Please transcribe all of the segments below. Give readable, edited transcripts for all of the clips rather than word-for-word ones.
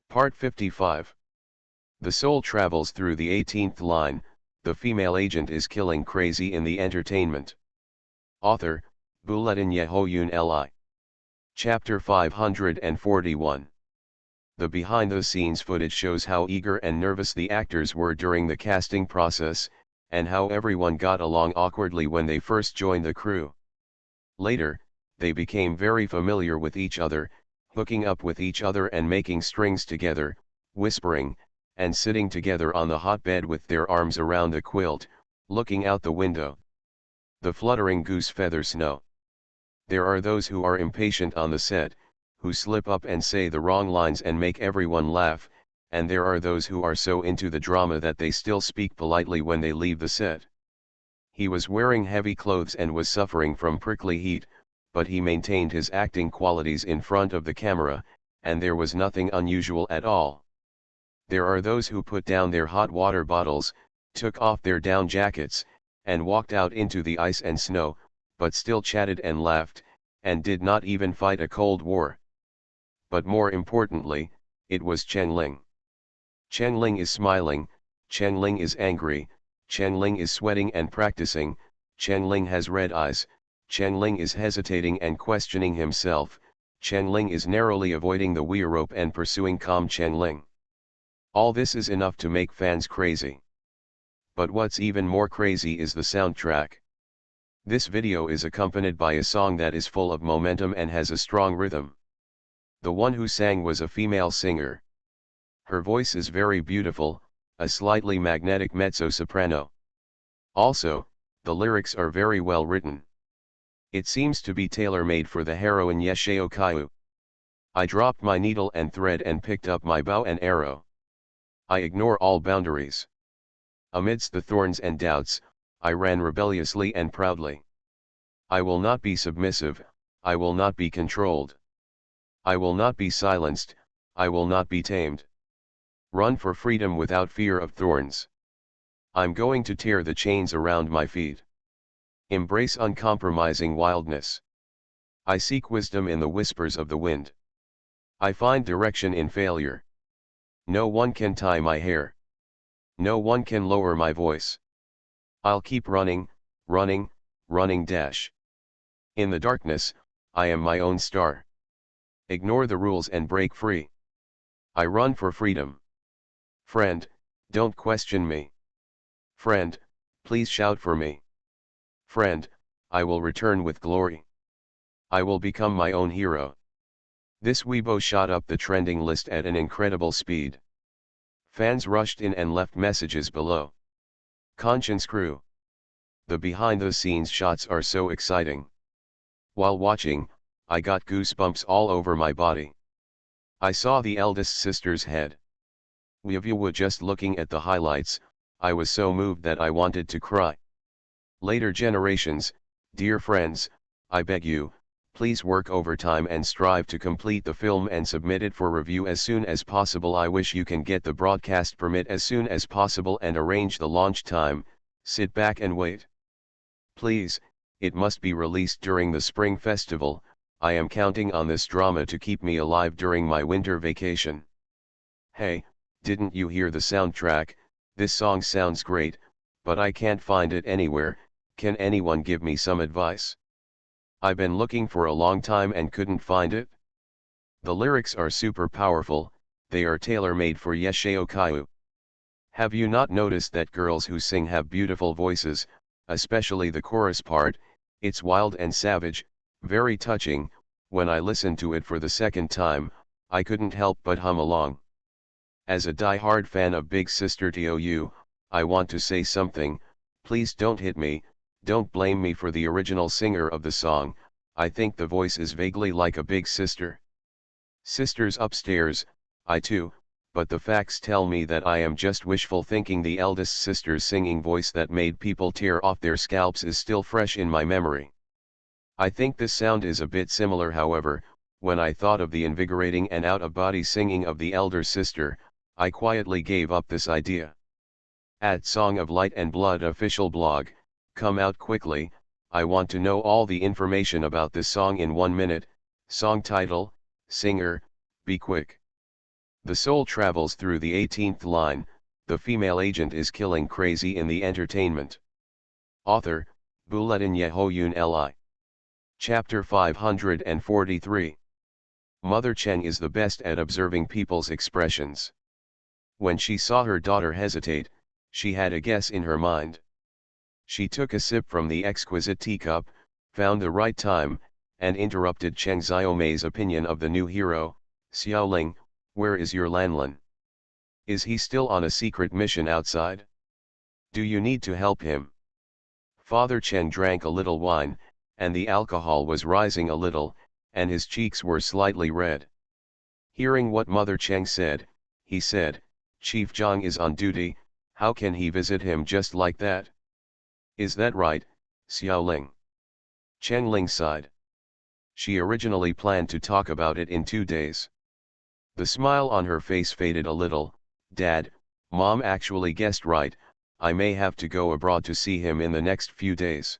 Part 55. The soul travels through the 18th line, the female agent is killing crazy in the entertainment. Author, Buletin Yehoyun Li. Chapter 541. The behind-the-scenes footage shows how eager and nervous the actors were during the casting process, and how everyone got along awkwardly when they first joined the crew. Later, they became very familiar with each other, hooking up with each other and making strings together, whispering, and sitting together on the hot bed with their arms around the quilt, looking out the window. The fluttering goose feather snow. There are those who are impatient on the set, who slip up and say the wrong lines and make everyone laugh, and there are those who are so into the drama that they still speak politely when they leave the set. He was wearing heavy clothes and was suffering from prickly heat, but he maintained his acting qualities in front of the camera, and there was nothing unusual at all. There are those who put down their hot water bottles, took off their down jackets, and walked out into the ice and snow, but still chatted and laughed, and did not even fight a cold war. But more importantly, it was Chen Ling. Chen Ling is smiling, Chen Ling is angry, Chen Ling is sweating and practicing, Chen Ling has red eyes, Chen Ling is hesitating and questioning himself, Chen Ling is narrowly avoiding the weir rope and pursuing calm Chen Ling. All this is enough to make fans crazy. But what's even more crazy is the soundtrack. This video is accompanied by a song that is full of momentum and has a strong rhythm. The one who sang was a female singer. Her voice is very beautiful, a slightly magnetic mezzo-soprano. Also, the lyrics are very well written. It seems to be tailor-made for the heroine Yesheo Kaiu. I dropped my needle and thread and picked up my bow and arrow. I ignore all boundaries. Amidst the thorns and doubts, I ran rebelliously and proudly. I will not be submissive, I will not be controlled. I will not be silenced, I will not be tamed. Run for freedom without fear of thorns. I'm going to tear the chains around my feet. Embrace uncompromising wildness. I seek wisdom in the whispers of the wind. I find direction in failure. No one can tie my hair. No one can lower my voice. I'll keep running, running, running dash. In the darkness, I am my own star. Ignore the rules and break free. I run for freedom. Friend, don't question me. Friend, please shout for me. Friend, I will return with glory. I will become my own hero. This Weibo shot up the trending list at an incredible speed. Fans rushed in and left messages below. Conscience Crew. The behind-the-scenes shots are so exciting. While watching, I got goosebumps all over my body. I saw the eldest sister's head. We've just looking at the highlights, I was so moved that I wanted to cry. Later generations, dear friends, I beg you, please work overtime and strive to complete the film and submit it for review as soon as possible. I wish you can get the broadcast permit as soon as possible and arrange the launch time. Sit back and wait. Please, it must be released during the spring festival. I am counting on this drama to keep me alive during my winter vacation. Hey, didn't you hear the soundtrack? This song sounds great, but I can't find it anywhere. Can anyone give me some advice? I've been looking for a long time and couldn't find it. The lyrics are super powerful, they are tailor-made for Yesheo Kaiu. Have you not noticed that girls who sing have beautiful voices, especially the chorus part? It's wild and savage, very touching. When I listened to it for the second time, I couldn't help but hum along. As a die-hard fan of Big Sister TOU, I want to say something. Please don't hit me, don't blame me for the original singer of the song. I think the voice is vaguely like a big sister. Sisters upstairs, I too, but the facts tell me that I am just wishful thinking. The eldest sister's singing voice that made people tear off their scalps is still fresh in my memory. I think this sound is a bit similar. However, when I thought of the invigorating and out-of-body singing of the elder sister, I quietly gave up this idea. At Song of Light and Blood official blog, come out quickly. I want to know all the information about this song in 1 minute. Song title, singer, be quick. The soul travels through the 18th line, the female agent is killing crazy in the entertainment. Author, Buletin Yehoyun Li. Chapter 543. Mother Cheng is the best at observing people's expressions. When she saw her daughter hesitate, she had a guess in her mind. She took a sip from the exquisite teacup, found the right time, and interrupted Cheng Xiaomei's opinion of the new hero. Xiaoling, where is your Lanlin? Is he still on a secret mission outside? Do you need to help him? Father Cheng drank a little wine, and the alcohol was rising a little, and his cheeks were slightly red. Hearing what Mother Cheng said, he said, Chief Zhang is on duty, how can he visit him just like that? Is that right, Xiaoling? Cheng Ling sighed. She originally planned to talk about it in 2 days. The smile on her face faded a little. Dad, Mom actually guessed right, I may have to go abroad to see him in the next few days.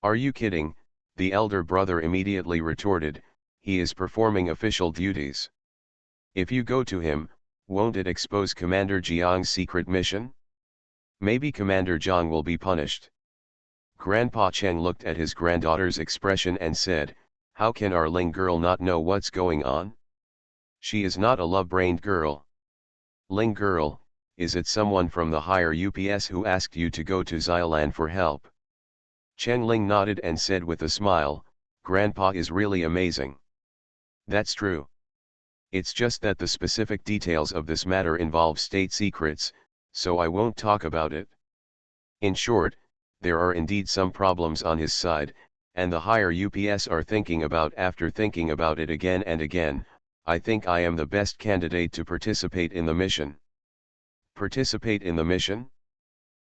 Are you kidding? The elder brother immediately retorted, he is performing official duties. If you go to him, won't it expose Commander Jiang's secret mission? Maybe Commander Jiang will be punished. Grandpa Cheng looked at his granddaughter's expression and said, how can our Ling girl not know what's going on? She is not a love-brained girl. Ling girl, is it someone from the higher UPS who asked you to go to Xiaolan for help? Cheng Ling nodded and said with a smile, Grandpa is really amazing. That's true. It's just that the specific details of this matter involve state secrets, so I won't talk about it. In short, there are indeed some problems on his side, and the higher UPS are thinking about after thinking about it again and again, I think I am the best candidate to participate in the mission. Participate in the mission?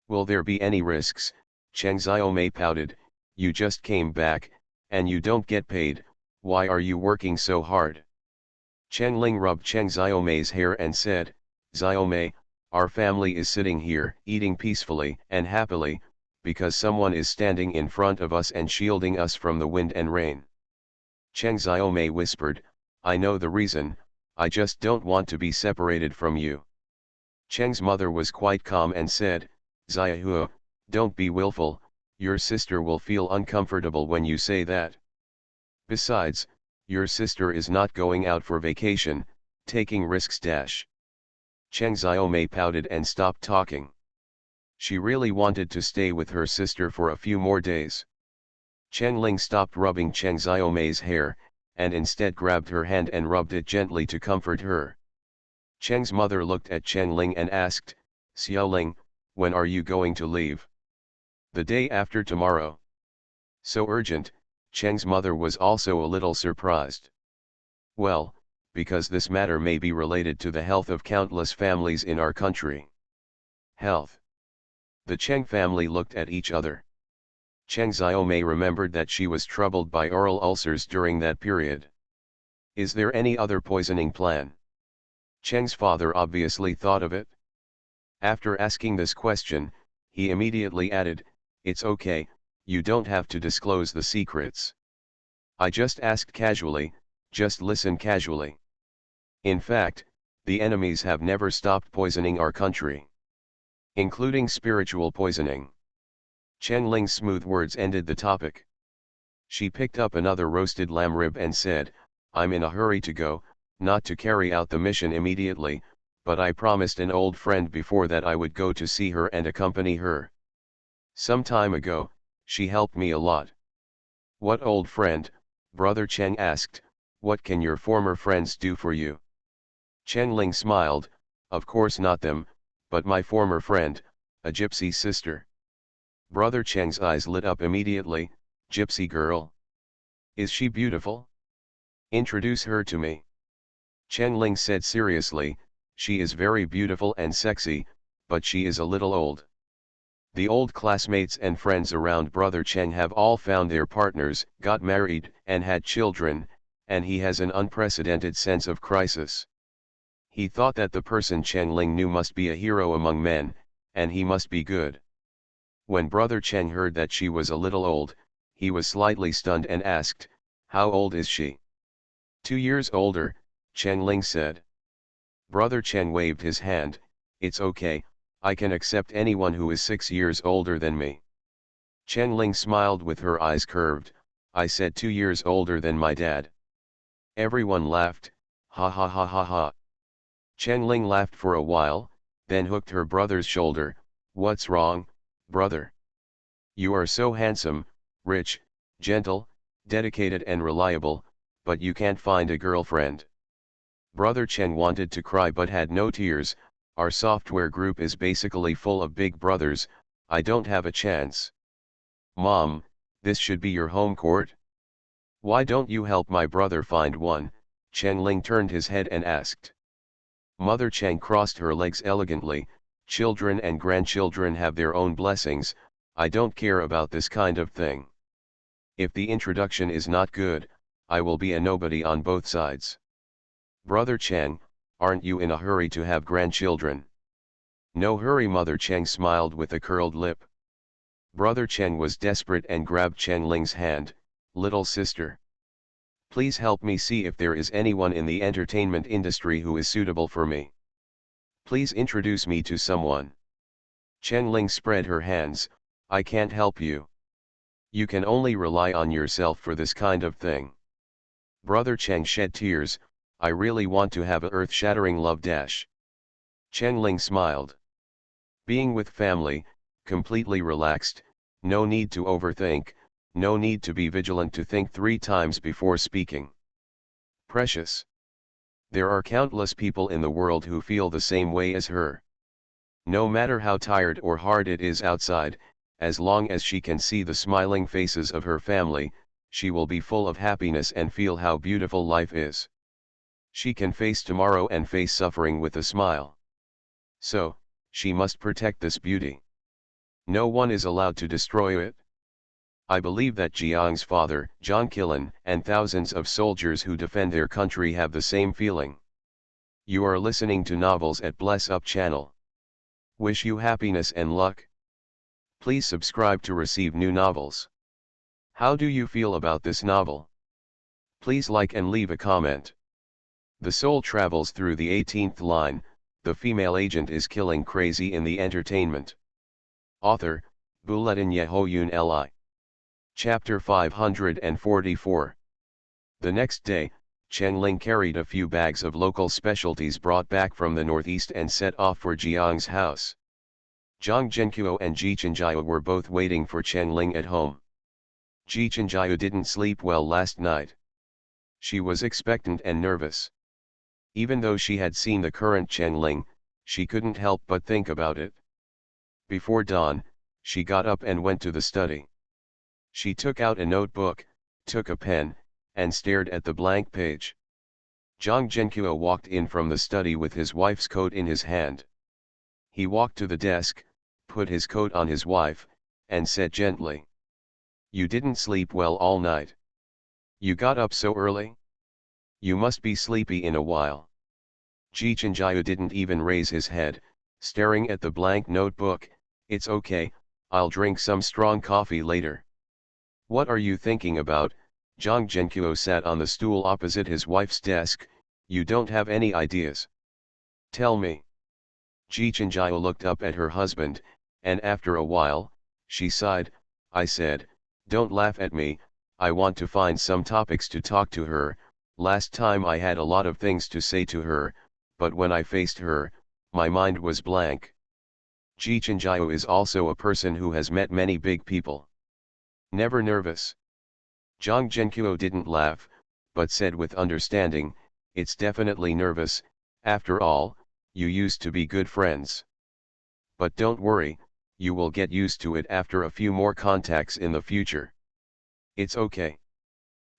Will there be any risks? Cheng Xiaomei pouted, you just came back, and you don't get paid, why are you working so hard? Cheng Ling rubbed Cheng Xiaomei's hair and said, Xiaomei, our family is sitting here, eating peacefully and happily, because someone is standing in front of us and shielding us from the wind and rain. Cheng Xiaomei whispered, I know the reason, I just don't want to be separated from you. Cheng's mother was quite calm and said, Xiahua, don't be willful, your sister will feel uncomfortable when you say that. Besides, your sister is not going out for vacation, taking risks. Cheng Xiaomei pouted and stopped talking. She really wanted to stay with her sister for a few more days. Cheng Ling stopped rubbing Cheng Xiaomei's hair, and instead grabbed her hand and rubbed it gently to comfort her. Cheng's mother looked at Cheng Ling and asked, Xiaoling, when are you going to leave? The day after tomorrow. So urgent, Cheng's mother was also a little surprised. Well, because this matter may be related to the health of countless families in our country. Health. The Cheng family looked at each other. Cheng Xiaomei remembered that she was troubled by oral ulcers during that period. Is there any other poisoning plan? Cheng's father obviously thought of it. After asking this question, he immediately added, it's okay, you don't have to disclose the secrets. I just asked casually, just listen casually. In fact, the enemies have never stopped poisoning our country. Including spiritual poisoning. Cheng Ling's smooth words ended the topic. She picked up another roasted lamb rib and said, I'm in a hurry to go, not to carry out the mission immediately, but I promised an old friend before that I would go to see her and accompany her. Some time ago, she helped me a lot. What old friend? Brother Cheng asked, what can your former friends do for you? Cheng Ling smiled, of course not them, but my former friend, a gypsy sister. Brother Cheng's eyes lit up immediately, gypsy girl. Is she beautiful? Introduce her to me. Cheng Ling said seriously, she is very beautiful and sexy, but she is a little old. The old classmates and friends around Brother Cheng have all found their partners, got married, and had children, and he has an unprecedented sense of crisis. He thought that the person Cheng Ling knew must be a hero among men, and he must be good. When Brother Cheng heard that she was a little old, he was slightly stunned and asked, how old is she? 2 years older, Cheng Ling said. Brother Chen waved his hand. It's okay, I can accept anyone who is 6 years older than me. Chen Ling smiled with her eyes curved. I said 2 years older than my dad. Everyone laughed, ha ha ha ha ha. Chen Ling laughed for a while, then hooked her brother's shoulder. What's wrong, brother? You are so handsome, rich, gentle, dedicated and reliable, but you can't find a girlfriend. Brother Chen wanted to cry but had no tears. Our software group is basically full of big brothers, I don't have a chance. Mom, this should be your home court? Why don't you help my brother find one? Chen Ling turned his head and asked. Mother Chen crossed her legs elegantly. Children and grandchildren have their own blessings, I don't care about this kind of thing. If the introduction is not good, I will be a nobody on both sides. Brother Chen, aren't you in a hurry to have grandchildren? No hurry, Mother Chen smiled with a curled lip. Brother Chen was desperate and grabbed Chen Ling's hand. Little sister, please help me see if there is anyone in the entertainment industry who is suitable for me. Please introduce me to someone. Chen Ling spread her hands. I can't help you. You can only rely on yourself for this kind of thing. Brother Chen shed tears. I really want to have a earth-shattering love dash. Chen Ling smiled. Being with family, completely relaxed, no need to overthink, no need to be vigilant to think 3 times before speaking. Precious. There are countless people in the world who feel the same way as her. No matter how tired or hard it is outside, as long as she can see the smiling faces of her family, she will be full of happiness and feel how beautiful life is. She can face tomorrow and face suffering with a smile. So, she must protect this beauty. No one is allowed to destroy it. I believe that Jiang's father, Zhang Qilan, and thousands of soldiers who defend their country have the same feeling. You are listening to Novels at Bless Up channel. Wish you happiness and luck. Please subscribe to receive new novels. How do you feel about this novel? Please like and leave a comment. The soul travels through the 18th line, the female agent is killing crazy in the entertainment. Author, Buletin Yehoyun Li. Chapter 544. The next day, Chen Ling carried a few bags of local specialties brought back from the northeast and set off for Jiang's house. Zhang Zhenkuo and Ji Chenjiao were both waiting for Chen Ling at home. Ji Chenjiao didn't sleep well last night. She was expectant and nervous. Even though she had seen the current Chen Ling, she couldn't help but think about it. Before dawn, she got up and went to the study. She took out a notebook, took a pen, and stared at the blank page. Zhang Zhenkuo walked in from the study with his wife's coat in his hand. He walked to the desk, put his coat on his wife, and said gently, "You didn't sleep well all night. You got up so early? You must be sleepy in a while." Ji Chenjiao didn't even raise his head, staring at the blank notebook. "It's okay, I'll drink some strong coffee later." "What are you thinking about?" Zhang Zhenkuo sat on the stool opposite his wife's desk. "You don't have any ideas? Tell me." Ji Chenjiao looked up at her husband, and after a while, she sighed. "I said, don't laugh at me, I want to find some topics to talk to her. Last time I had a lot of things to say to her, but when I faced her, my mind was blank." Ji Chenjiao is also a person who has met many big people. Never nervous. Zhang Zhenkuo didn't laugh, but said with understanding, "It's definitely nervous, after all, you used to be good friends. But don't worry, you will get used to it after a few more contacts in the future. It's okay."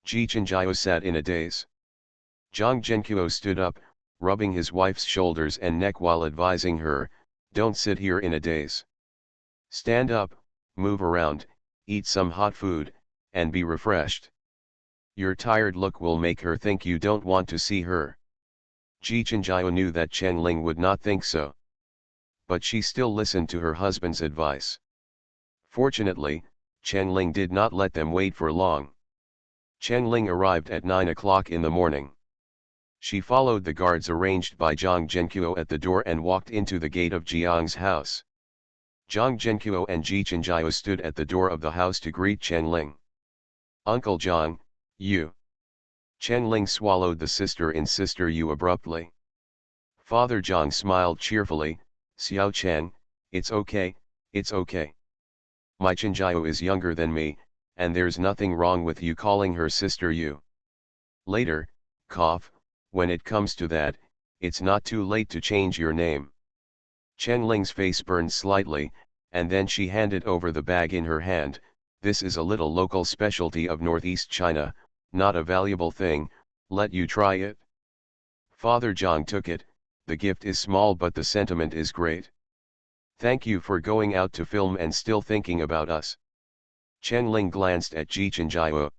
Ji Chenjiao sat in a daze. Zhang Zhenkuo stood up, rubbing his wife's shoulders and neck while advising her, "Don't sit here in a daze. Stand up, move around, eat some hot food, and be refreshed. Your tired look will make her think you don't want to see her." Ji Chenjiao knew that Chen Ling would not think so. But she still listened to her husband's advice. Fortunately, Chen Ling did not let them wait for long. Chen Ling arrived at 9 o'clock in the morning. She followed the guards arranged by Zhang Zhenqiu at the door and walked into the gate of Jiang's house. Zhang Zhenqiu and Ji Chenjiao stood at the door of the house to greet Chen-Ling. "Uncle Zhang, you." Chen-Ling swallowed the sister in sister you abruptly. Father Zhang smiled cheerfully, "Xiao Chen, it's okay, it's okay. My Chenjiao is younger than me, and there's nothing wrong with you calling her sister you. Later, cough, when it comes to that, it's not too late to change your name." Chen-Ling's face burned slightly, and then she handed over the bag in her hand. "This is a little local specialty of Northeast China, not a valuable thing, let you try it." Father Zhang took it. "The gift is small but the sentiment is great. Thank you for going out to film and still thinking about us." Chen-Ling glanced at Ji Chenjiao.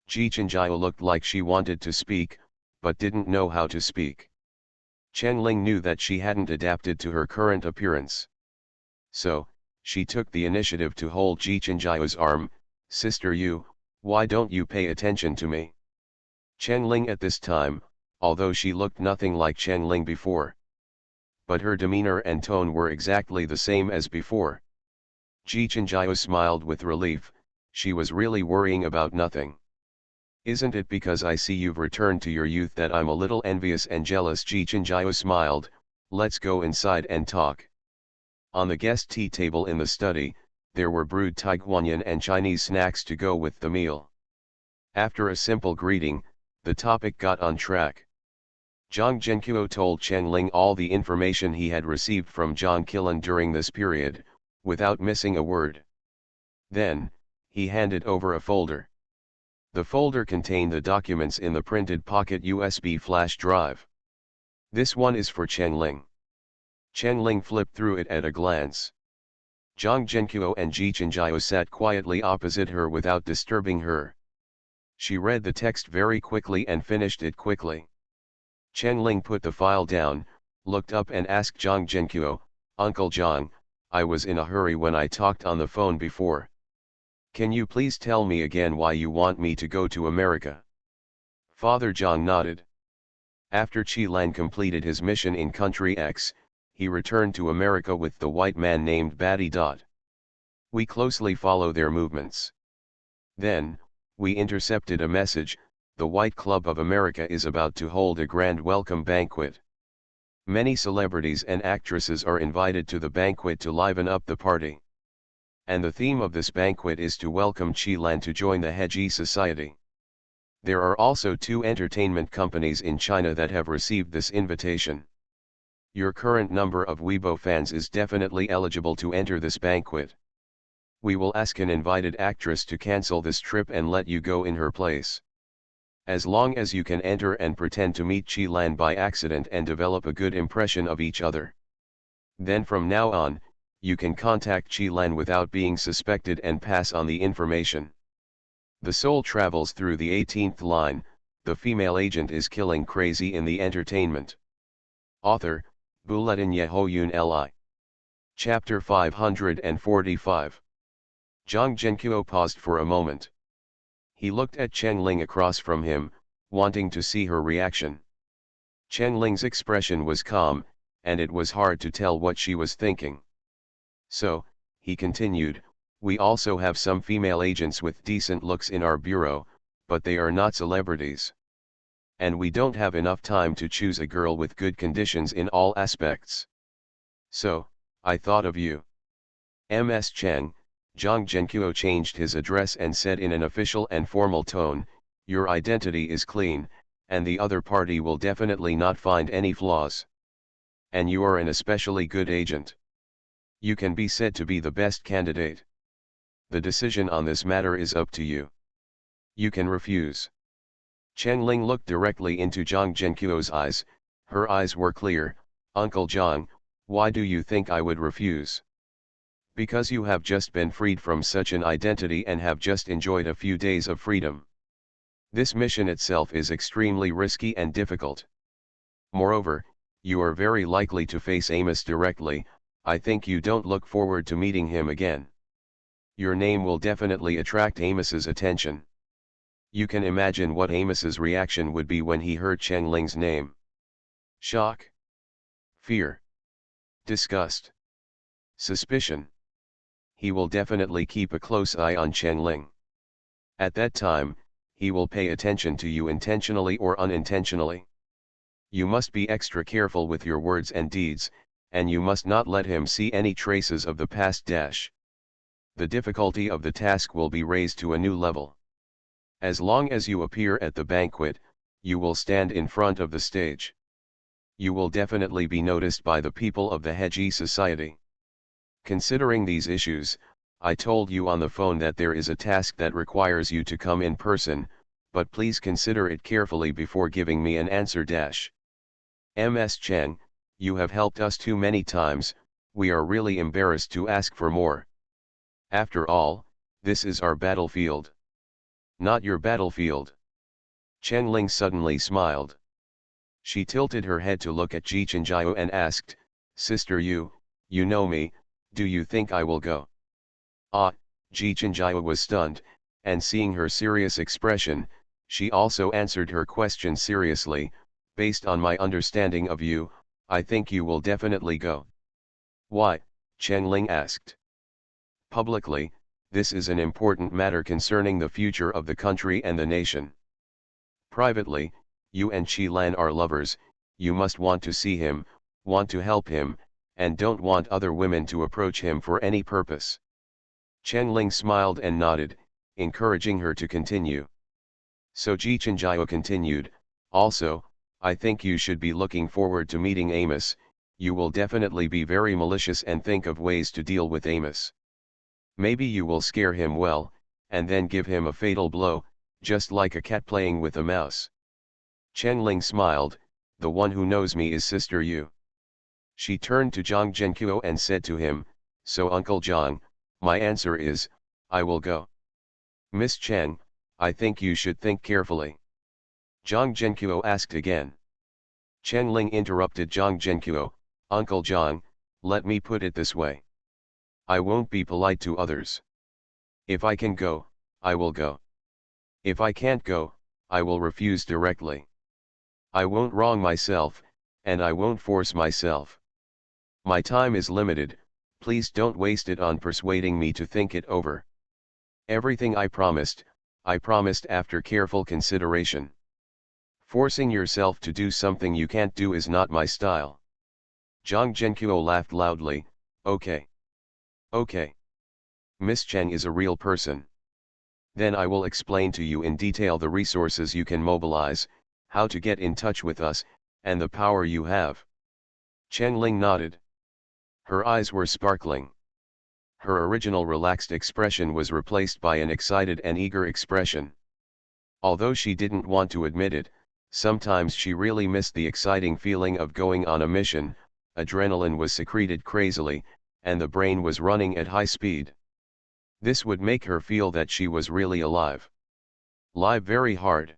Ji Chenjiao looked like she wanted to speak, but didn't know how to speak. Chen-Ling knew that she hadn't adapted to her current appearance. So, she took the initiative to hold Ji Chenjiao's arm. "Sister you, why don't you pay attention to me?" Chen-Ling at this time, although she looked nothing like Chen-Ling before. But her demeanor and tone were exactly the same as before. Ji Chenjiao smiled with relief. She was really worrying about nothing. "Isn't it because I see you've returned to your youth that I'm a little envious and jealous?" Ji Chenjiao smiled. "Let's go inside and talk." On the guest tea table in the study, there were brewed Taiguanyan and Chinese snacks to go with the meal. After a simple greeting, the topic got on track. Zhang Zhenqiu told Chen-Ling all the information he had received from Zhang Qilan during this period, without missing a word. Then, he handed over a folder. The folder contained the documents in the printed pocket USB flash drive. "This one is for Chen-Ling." Chen-Ling flipped through it at a glance. Zhang Zhenqiu and Ji Chenjiao sat quietly opposite her without disturbing her. She read the text very quickly and finished it quickly. Chen-Ling put the file down, looked up and asked Zhang Zhenqiu, "Uncle Zhang, I was in a hurry when I talked on the phone before. Can you please tell me again why you want me to go to America?" Father Zhang nodded. After Qi-Lan completed his mission in Country X, he returned to America with the white man named Batty Dot. We closely follow their movements. Then, we intercepted a message: the White Club of America is about to hold a grand welcome banquet. Many celebrities and actresses are invited to the banquet to liven up the party. And the theme of this banquet is to welcome Qi-Lan to join the Heji Society. There are also 2 entertainment companies in China that have received this invitation. Your current number of Weibo fans is definitely eligible to enter this banquet. We will ask an invited actress to cancel this trip and let you go in her place. As long as you can enter and pretend to meet Qi-Lan by accident and develop a good impression of each other. Then from now on, you can contact Qi-Lan without being suspected and pass on the information. The soul travels through the 18th line, the female agent is killing crazy in the entertainment. Author, Buletin Yehoyun Li. Chapter 545. Zhang Zhenqiu paused for a moment. He looked at Chen-Ling across from him, wanting to see her reaction. Chen-Ling's expression was calm, and it was hard to tell what she was thinking. "So," he continued, "we also have some female agents with decent looks in our bureau, but they are not celebrities. And we don't have enough time to choose a girl with good conditions in all aspects. So, I thought of you. Ms. Chen." Zhang Zhenqiu changed his address and said in an official and formal tone, "Your identity is clean, and the other party will definitely not find any flaws. And you are an especially good agent. You can be said to be the best candidate. The decision on this matter is up to you. You can refuse." Chen-Ling looked directly into Zhang Zhenqiu's eyes. Her eyes were clear. "Uncle Zhang, why do you think I would refuse?" "Because you have just been freed from such an identity and have just enjoyed a few days of freedom. This mission itself is extremely risky and difficult. Moreover, you are very likely to face Amos directly. I think you don't look forward to meeting him again. Your name will definitely attract Amos's attention. You can imagine what Amos's reaction would be when he heard Chen Ling's name. Shock, fear, disgust, suspicion. He will definitely keep a close eye on Chen Ling. At that time, he will pay attention to you intentionally or unintentionally. You must be extra careful with your words and deeds, and you must not let him see any traces of the past. The difficulty of the task will be raised to a new level. As long as you appear at the banquet, you will stand in front of the stage. You will definitely be noticed by the people of the Heji society. Considering these issues, I told you on the phone that there is a task that requires you to come in person, but please consider it carefully before giving me an answer. Ms. Cheng, you have helped us too many times, we are really embarrassed to ask for more. After all, this is our battlefield. Not your battlefield. Chen Ling suddenly smiled. She tilted her head to look at Ji Chenjiao and asked, Sister you know me, do you think I will go? Ji Chenjiao was stunned, and seeing her serious expression, she also answered her question seriously, based on my understanding of you, I think you will definitely go. Why? Chen Ling asked. Publicly, this is an important matter concerning the future of the country and the nation. Privately, you and Qi Lan are lovers, you must want to see him, want to help him, and don't want other women to approach him for any purpose. Chen Ling smiled and nodded, encouraging her to continue. So Ji Chenjiao continued, also, I think you should be looking forward to meeting Amos, you will definitely be very malicious and think of ways to deal with Amos. Maybe you will scare him well, and then give him a fatal blow, just like a cat playing with a mouse. Chen Ling smiled, the one who knows me is Sister Yu. She turned to Zhang Zhenkuo and said to him, so Uncle Zhang, my answer is, I will go. Miss Chen, I think you should think carefully. Zhang Zhenkuo asked again. Chen Ling interrupted Zhang Zhenkuo, Uncle Zhang, let me put it this way. I won't be polite to others. If I can go, I will go. If I can't go, I will refuse directly. I won't wrong myself, and I won't force myself. My time is limited, please don't waste it on persuading me to think it over. Everything I promised after careful consideration. Forcing yourself to do something you can't do is not my style. Zhang Zhenkuo laughed loudly, okay. Okay. Miss Cheng is a real person. Then I will explain to you in detail the resources you can mobilize, how to get in touch with us, and the power you have. Chen Ling nodded. Her eyes were sparkling. Her original relaxed expression was replaced by an excited and eager expression. Although she didn't want to admit it, sometimes she really missed the exciting feeling of going on a mission, adrenaline was secreted crazily, and the brain was running at high speed. This would make her feel that she was really alive. Live very hard.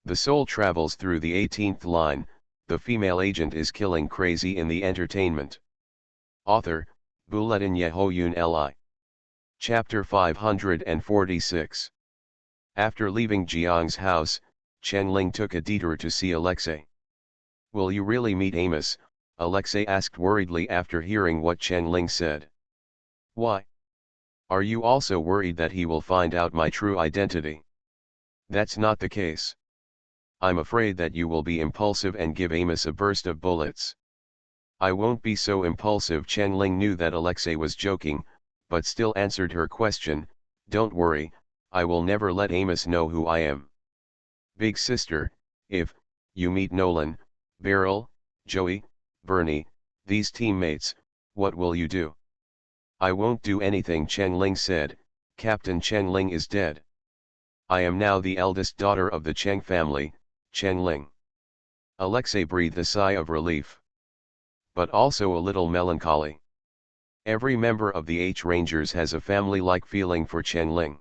The soul travels through the 18th line, the female agent is killing crazy in the entertainment. Author, Buletin Yehoyun Li. Chapter 546. After leaving Jiang's house, Chen Ling took a detour to see Alexei. Will you really meet Amos? Alexei asked worriedly after hearing what Chen Ling said. Why? Are you also worried that he will find out my true identity? That's not the case. I'm afraid that you will be impulsive and give Amos a burst of bullets. I won't be so impulsive. Chen Ling knew that Alexei was joking, but still answered her question, don't worry, I will never let Amos know who I am. Big sister, if you meet Nolan, Beryl, Joey, Bernie, these teammates, what will you do? I won't do anything, Chen Ling said. Captain Chen Ling is dead. I am now the eldest daughter of the Cheng family, Chen Ling. Alexei breathed a sigh of relief. But also a little melancholy. Every member of the H Rangers has a family-like feeling for Chen Ling.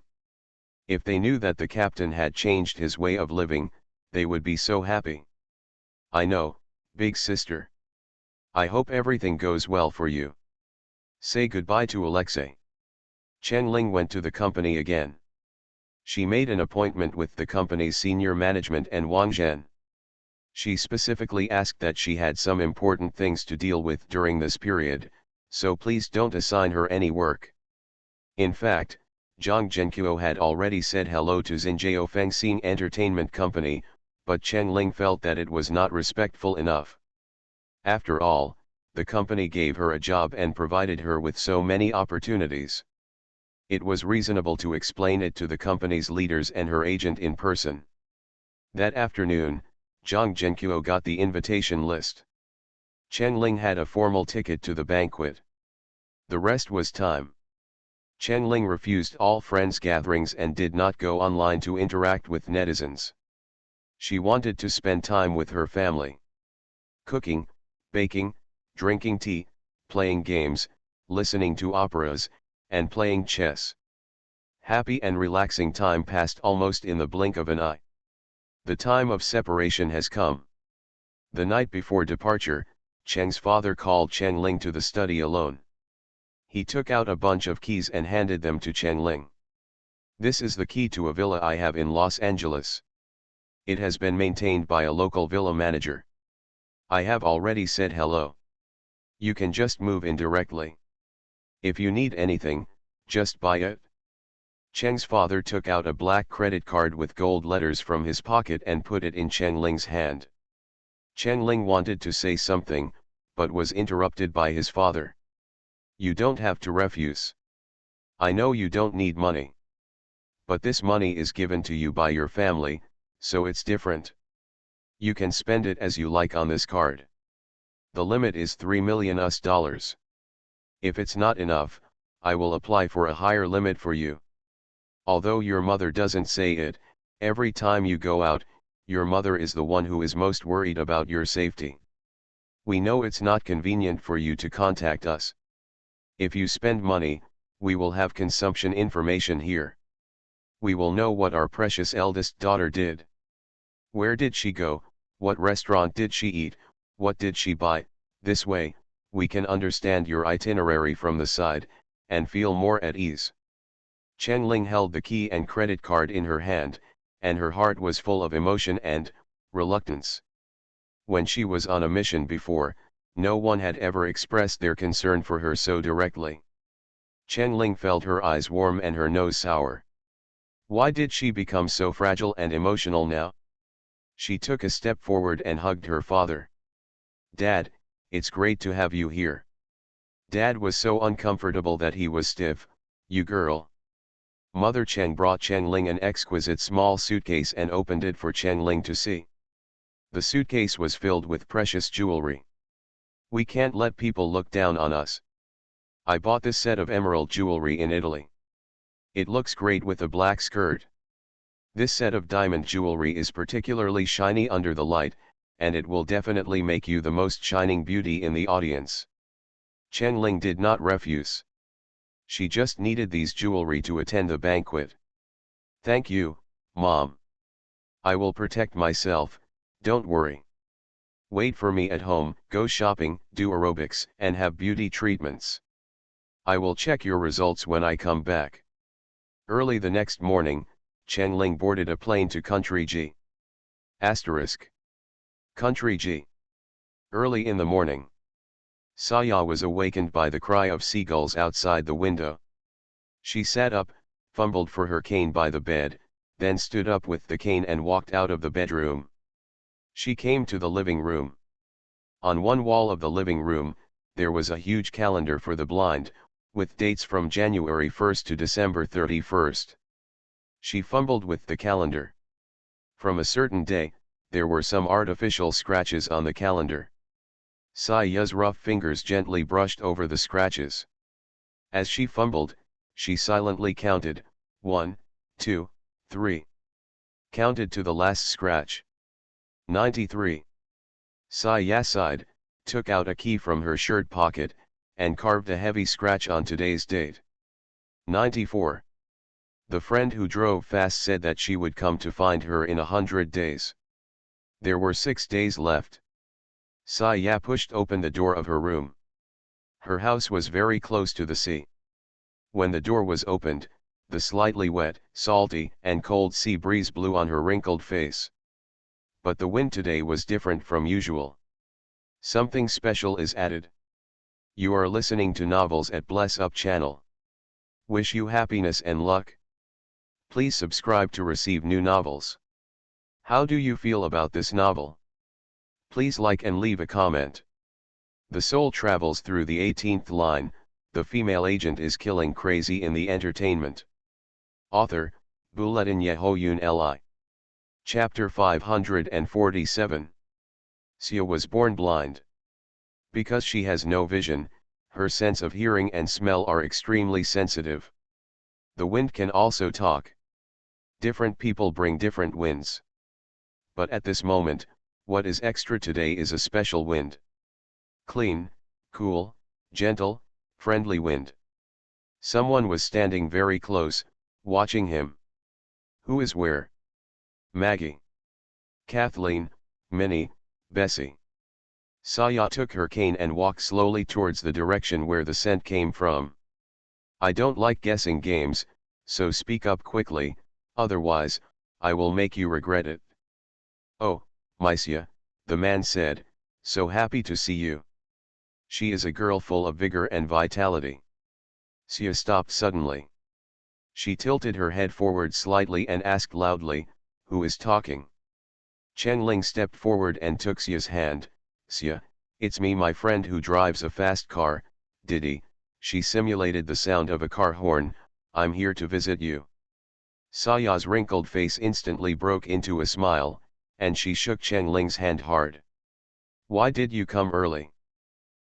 If they knew that the captain had changed his way of living, they would be so happy. I know, big sister. I hope everything goes well for you. Say goodbye to Alexei. Chen Ling went to the company again. She made an appointment with the company's senior management and Wang Zhen. She specifically asked that she had some important things to deal with during this period, so please don't assign her any work. In fact, Zhang Zhenqiu had already said hello to Xinjiao Fengxing Entertainment Company, but Chen Ling felt that it was not respectful enough. After all, the company gave her a job and provided her with so many opportunities. It was reasonable to explain it to the company's leaders and her agent in person. That afternoon, Zhang Zhenqiu got the invitation list. Chen Ling had a formal ticket to the banquet. The rest was time. Chen Ling refused all friends gatherings and did not go online to interact with netizens. She wanted to spend time with her family. Cooking, baking, drinking tea, playing games, listening to operas, and playing chess. Happy and relaxing time passed almost in the blink of an eye. The time of separation has come. The night before departure, Cheng's father called Chen Ling to the study alone. He took out a bunch of keys and handed them to Chen Ling. This is the key to a villa I have in Los Angeles. It has been maintained by a local villa manager. I have already said hello. You can just move in directly. If you need anything, just buy it. Cheng's father took out a black credit card with gold letters from his pocket and put it in Chen Ling's hand. Chen Ling wanted to say something, but was interrupted by his father. You don't have to refuse. I know you don't need money. But this money is given to you by your family, so it's different. You can spend it as you like on this card. The limit is $3 million. If it's not enough, I will apply for a higher limit for you. Although your mother doesn't say it, every time you go out, your mother is the one who is most worried about your safety. We know it's not convenient for you to contact us. If you spend money, we will have consumption information here. We will know what our precious eldest daughter did. Where did she go, what restaurant did she eat, what did she buy? This way, we can understand your itinerary from the side, and feel more at ease. Chen Ling held the key and credit card in her hand, and her heart was full of emotion and reluctance. When she was on a mission before, no one had ever expressed their concern for her so directly. Chen Ling felt her eyes warm and her nose sour. Why did she become so fragile and emotional now? She took a step forward and hugged her father. Dad, it's great to have you here. Dad was so uncomfortable that he was stiff. You girl. Mother Cheng brought Chen Ling an exquisite small suitcase and opened it for Chen Ling to see. The suitcase was filled with precious jewelry. We can't let people look down on us. I bought this set of emerald jewelry in Italy. It looks great with a black skirt. This set of diamond jewelry is particularly shiny under the light, and it will definitely make you the most shining beauty in the audience. Chen Ling did not refuse. She just needed these jewelry to attend the banquet. Thank you, Mom. I will protect myself, don't worry. Wait for me at home, go shopping, do aerobics, and have beauty treatments. I will check your results when I come back. Early the next morning, Chen Ling boarded a plane to Country G. Country G. Early in the morning. Saya was awakened by the cry of seagulls outside the window. She sat up, fumbled for her cane by the bed, then stood up with the cane and walked out of the bedroom. She came to the living room. On one wall of the living room, there was a huge calendar for the blind, with dates from January 1st to December 31st. She fumbled with the calendar. From a certain day, there were some artificial scratches on the calendar. Saya's rough fingers gently brushed over the scratches. As she fumbled, she silently counted, 1, 2, 3. Counted to the last scratch. 93. Saya sighed, took out a key from her shirt pocket, and carved a heavy scratch on today's date. 94. The friend who drove fast said that she would come to find her in 100 days. There were 6 days left. Saya pushed open the door of her room. Her house was very close to the sea. When the door was opened, The slightly wet, salty, and cold sea breeze blew on her wrinkled face. But the wind today was different from usual. Something special is added. You are listening to Novels at Bless Up channel. Wish you happiness and luck. Please subscribe to receive new novels. How do you feel about this novel? Please like and leave a comment. The soul travels through the 18th line, the female agent is killing crazy in the entertainment. Author, Bulletin Yehoyun Li. Chapter 547. Sia was born blind. Because she has no vision, her sense of hearing and smell are extremely sensitive. The wind can also talk. Different people bring different winds. But at this moment, what is extra today is a special wind. Clean, cool, gentle, friendly wind. Someone was standing very close, watching him. Who is where? Maggie. Kathleen, Minnie, Bessie. Saya took her cane and walked slowly towards the direction where the scent came from. I don't like guessing games, so speak up quickly, otherwise, I will make you regret it. Oh, Sia, the man said, so happy to see you. She is a girl full of vigor and vitality. Sia stopped suddenly. She tilted her head forward slightly and asked loudly, who is talking? Chen Ling stepped forward and took Sia's hand. Sia, it's me, my friend who drives a fast car, Diddy. She simulated the sound of a car horn. I'm here to visit you. Saya's wrinkled face instantly broke into a smile, and she shook Chen Ling's hand hard. Why did you come early?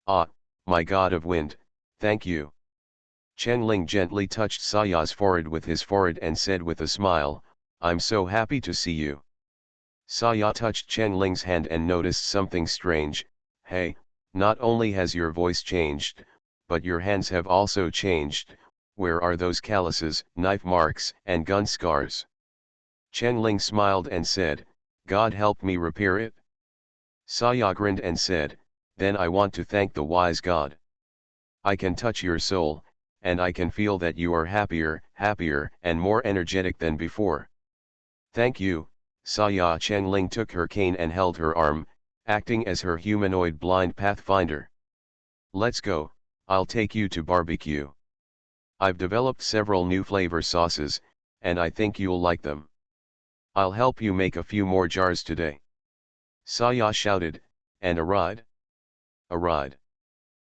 Ah, my god of wind, thank you. Chen Ling gently touched Saya's forehead with his forehead and said with a smile, I'm so happy to see you. Saya touched Chen Ling's hand and noticed something strange. Hey, not only has your voice changed, but your hands have also changed. Where are those calluses, knife marks, and gun scars? Chen Ling smiled and said, God help me repair it. Saya grinned and said, then I want to thank the wise God. I can touch your soul, and I can feel that you are happier, and more energetic than before. Thank you, Saya. Chen Ling took her cane and held her arm, acting as her humanoid blind pathfinder. Let's go, I'll take you to barbecue. I've developed several new flavor sauces, and I think you'll like them. I'll help you make a few more jars today. Saya shouted, and a ride? A ride.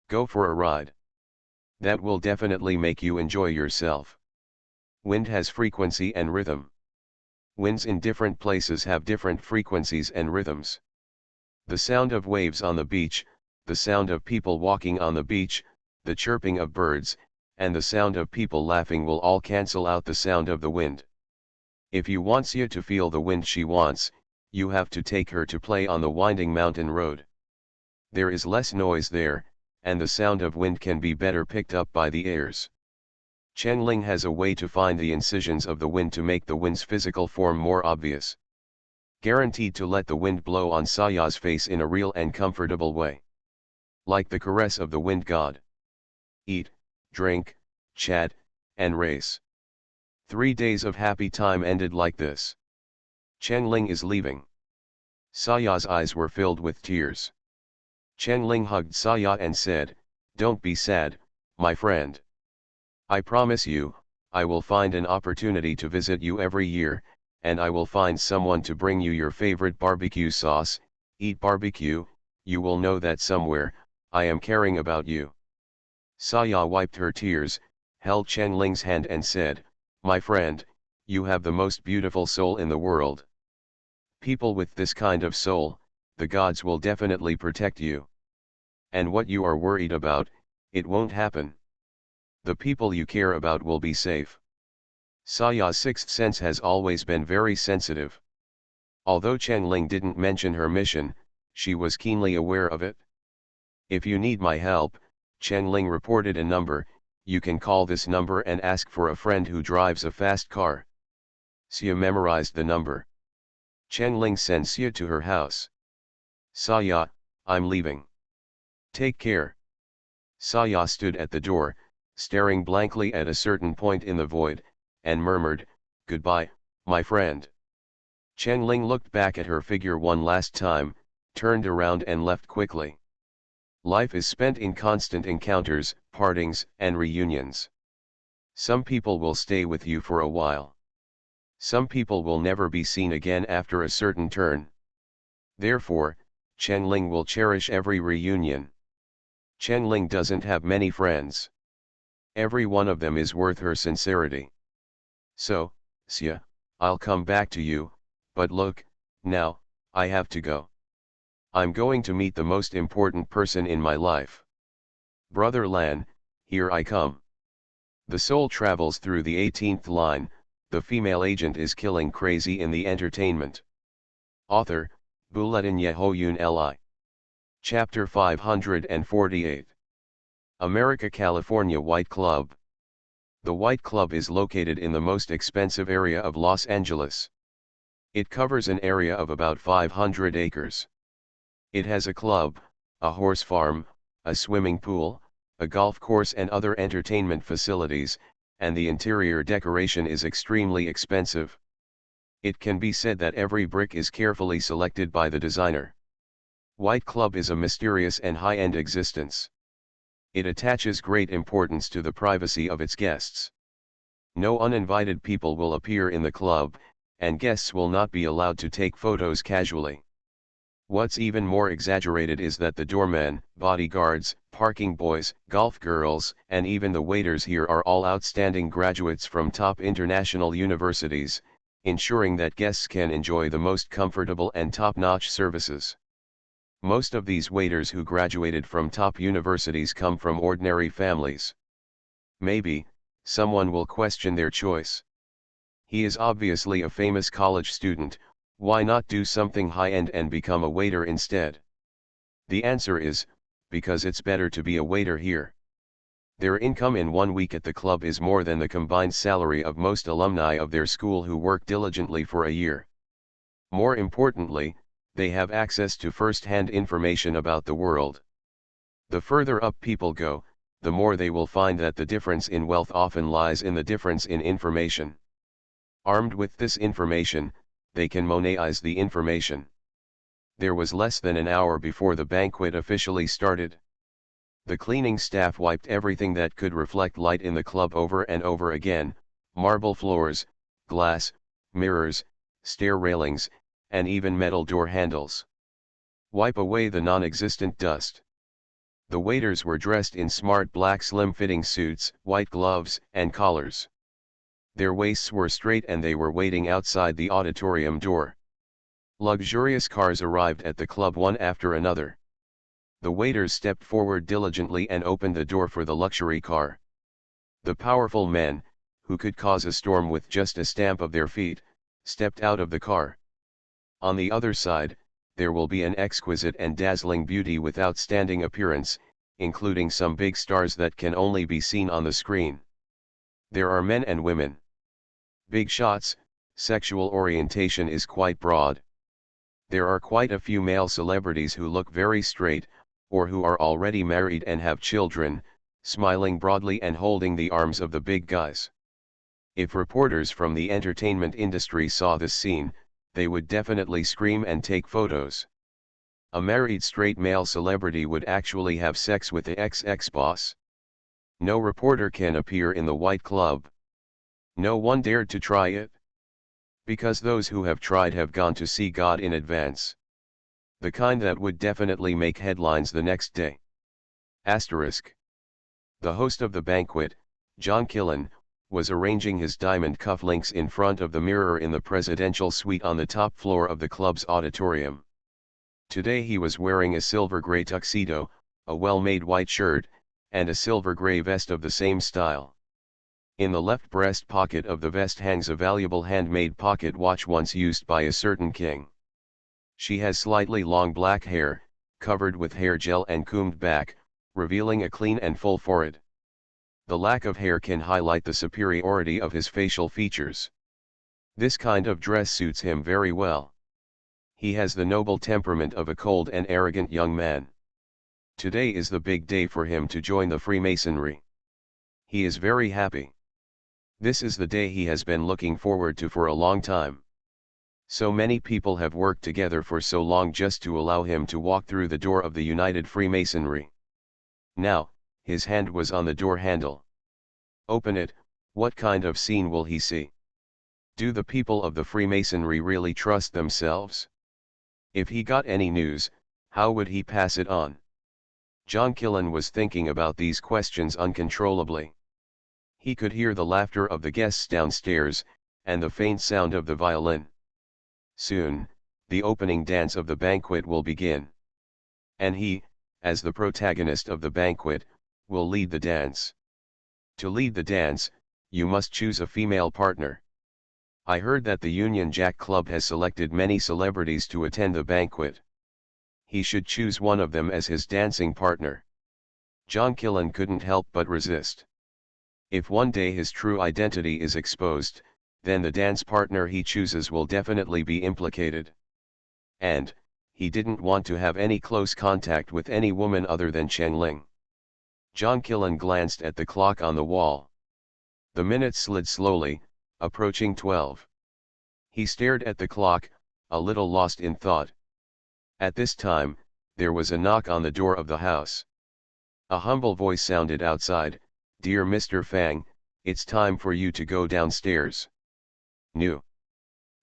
Go for a ride. That will definitely make you enjoy yourself. Wind has frequency and rhythm. Winds in different places have different frequencies and rhythms. The sound of waves on the beach, the sound of people walking on the beach, the chirping of birds, and the sound of people laughing will all cancel out the sound of the wind. If you want Sia to feel the wind she wants, you have to take her to play on the winding mountain road. There is less noise there, and the sound of wind can be better picked up by the ears. Chen Ling has a way to find the incisions of the wind to make the wind's physical form more obvious. Guaranteed to let the wind blow on Saya's face in a real and comfortable way. Like the caress of the wind god. Eat, drink, chat, and race. 3 days of happy time ended like this. Chen Ling is leaving. Saya's eyes were filled with tears. Chen Ling hugged Saya and said, don't be sad, my friend. I promise you, I will find an opportunity to visit you every year, and I will find someone to bring you your favorite barbecue sauce. Eat barbecue, you will know that somewhere, I am caring about you. Saya wiped her tears, held Chen Ling's hand and said, my friend, you have the most beautiful soul in the world. People with this kind of soul, the gods will definitely protect you. And what you are worried about, it won't happen. The people you care about will be safe. Saya's sixth sense has always been very sensitive. Although Chen Ling didn't mention her mission, she was keenly aware of it. If you need my help, Chen Ling reported a number, you can call this number and ask for a friend who drives a fast car. Sia memorized the number. Chen Ling sent Sia to her house. Saya, I'm leaving. Take care. Saya stood at the door, staring blankly at a certain point in the void, and murmured, "Goodbye, my friend." Cheng Ling looked back at her figure one last time, turned around and left quickly. Life is spent in constant encounters, partings, and reunions. Some people will stay with you for a while. Some people will never be seen again after a certain turn. Therefore, Cheng Ling will cherish every reunion. Cheng Ling doesn't have many friends. Every one of them is worth her sincerity. So, Xia, I'll come back to you, but look, now, I have to go. I'm going to meet the most important person in my life. Brother Lan, here I come. The soul travels through the 18th line, the female agent is killing crazy in the entertainment. Author, Bulletin Yehoyun Li. Chapter 548. America California White Club. The White Club is located in the most expensive area of Los Angeles. It covers an area of about 500 acres. It has a club, a horse farm, a swimming pool, a golf course and other entertainment facilities, and the interior decoration is extremely expensive. It can be said that every brick is carefully selected by the designer. White Club is a mysterious and high-end existence. It attaches great importance to the privacy of its guests. No uninvited people will appear in the club, and guests will not be allowed to take photos casually. What's even more exaggerated is that the doormen, bodyguards, parking boys, golf girls, and even the waiters here are all outstanding graduates from top international universities, ensuring that guests can enjoy the most comfortable and top-notch services. Most of these waiters who graduated from top universities come from ordinary families. Maybe, someone will question their choice. He is obviously a famous college student, why not do something high-end and become a waiter instead? The answer is, because it's better to be a waiter here. Their income in 1 week at the club is more than the combined salary of most alumni of their school who work diligently for a year. More importantly, they have access to first-hand information about the world. The further up people go, the more they will find that the difference in wealth often lies in the difference in information. Armed with this information, they can monetize the information. There was less than an hour before the banquet officially started. The cleaning staff wiped everything that could reflect light in the club over and over again: marble floors, glass, mirrors, stair railings, and even metal door handles. Wipe away the non-existent dust. The waiters were dressed in smart black slim-fitting suits, white gloves, and collars. Their waists were straight and they were waiting outside the auditorium door. Luxurious cars arrived at the club one after another. The waiters stepped forward diligently and opened the door for the luxury car. The powerful men, who could cause a storm with just a stamp of their feet, stepped out of the car. On the other side, there will be an exquisite and dazzling beauty with outstanding appearance, including some big stars that can only be seen on the screen. There are men and women. Big shots, sexual orientation is quite broad. There are quite a few male celebrities who look very straight, or who are already married and have children, smiling broadly and holding the arms of the big guys. If reporters from the entertainment industry saw this scene, they would definitely scream and take photos. A married straight male celebrity would actually have sex with the ex-boss. No reporter can appear in the White Club. No one dared to try it. Because those who have tried have gone to see God in advance. The kind that would definitely make headlines the next day. Asterisk. The host of the banquet, John Killen, was arranging his diamond cufflinks in front of the mirror in the presidential suite on the top floor of the club's auditorium. Today he was wearing a silver gray tuxedo, a well-made white shirt, and a silver gray vest of the same style. In the left breast pocket of the vest hangs a valuable handmade pocket watch once used by a certain king. She has slightly long black hair, covered with hair gel and combed back, revealing a clean and full forehead. The lack of hair can highlight the superiority of his facial features. This kind of dress suits him very well. He has the noble temperament of a cold and arrogant young man. Today is the big day for him to join the Freemasonry. He is very happy. This is the day he has been looking forward to for a long time. So many people have worked together for so long just to allow him to walk through the door of the United Freemasonry. Now, his hand was on the door handle. Open it. What kind of scene will he see? Do the people of the Freemasonry really trust themselves? If he got any news, how would he pass it on? John Killen was thinking about these questions uncontrollably. He could hear the laughter of the guests downstairs, and the faint sound of the violin. Soon, the opening dance of the banquet will begin. And he, as the protagonist of the banquet, will lead the dance. To lead the dance, you must choose a female partner. I heard that the Union Jack Club has selected many celebrities to attend the banquet. He should choose one of them as his dancing partner. John Killen couldn't help but resist. If one day his true identity is exposed, then the dance partner he chooses will definitely be implicated. And, he didn't want to have any close contact with any woman other than Chen Ling. John Killen glanced at the clock on the wall. The minutes slid slowly, approaching 12. He stared at the clock, a little lost in thought. At this time, there was a knock on the door of the house. A humble voice sounded outside, "Dear Mr. Fang, it's time for you to go downstairs." "No."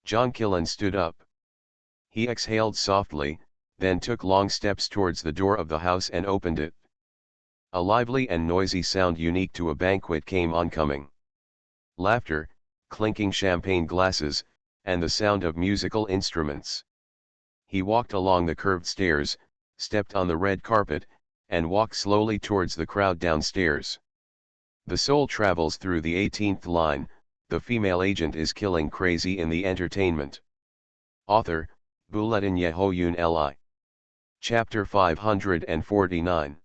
John Killen stood up. He exhaled softly, then took long steps towards the door of the house and opened it. A lively and noisy sound unique to a banquet came oncoming. Laughter, clinking champagne glasses, and the sound of musical instruments. He walked along the curved stairs, stepped on the red carpet, and walked slowly towards the crowd downstairs. The soul travels through the 18th line, the female agent is killing crazy in the entertainment. Author, Bulletin Yehoyun Li. Chapter 549.